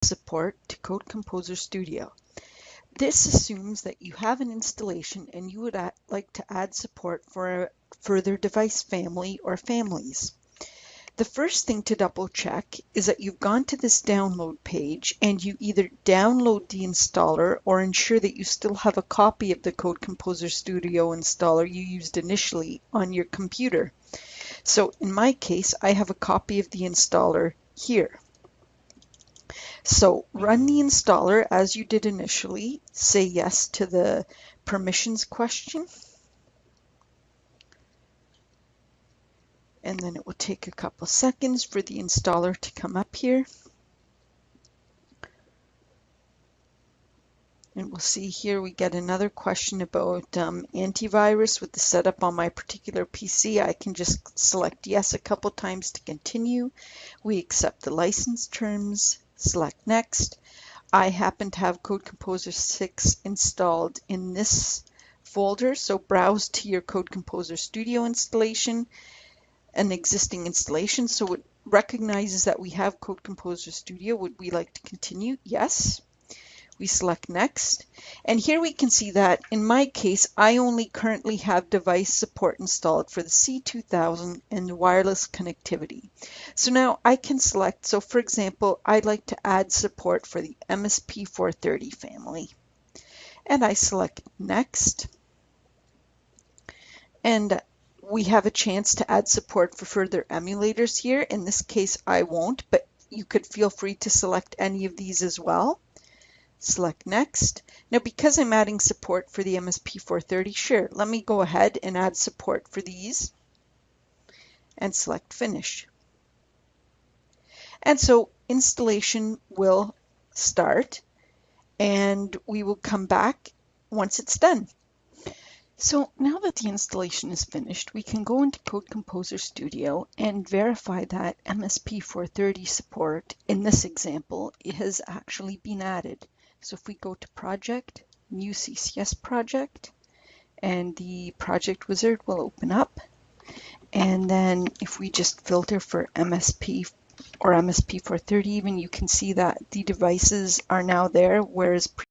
support to Code Composer Studio. This assumes that you have an installation and you would like to add support for a further device family or families. The first thing to double check is that you've gone to this download page and you either download the installer or ensure that you still have a copy of the Code Composer Studio installer you used initially on your computer. So in my case, I have a copy of the installer here. So run the installer as you did initially. Say yes to the permissions question. And then it will take a couple seconds for the installer to come up here. And we'll see here we get another question about antivirus with the setup on my particular PC. I can just select yes a couple times to continue. We accept the license terms, select next. I happen to have Code Composer 6 installed in this folder, so browse to your Code Composer Studio installation, an existing installation, so it recognizes that we have Code Composer Studio. Would we like to continue? Yes. We select next, and here we can see that in my case I only currently have device support installed for the C2000 and the wireless connectivity. So now I can select, so for example, I'd like to add support for the MSP430 family, and I select next, and we have a chance to add support for further emulators here. In this case I won't, but you could feel free to select any of these as well. Select next. Now because I'm adding support for the MSP430, sure, let me go ahead and add support for these and select finish. And so installation will start and we will come back once it's done. So now that the installation is finished, we can go into Code Composer Studio and verify that MSP430 support in this example has actually been added. So if we go to Project, New CCS Project, and the project wizard will open up. And then if we just filter for MSP or MSP430 even, you can see that the devices are now there, whereas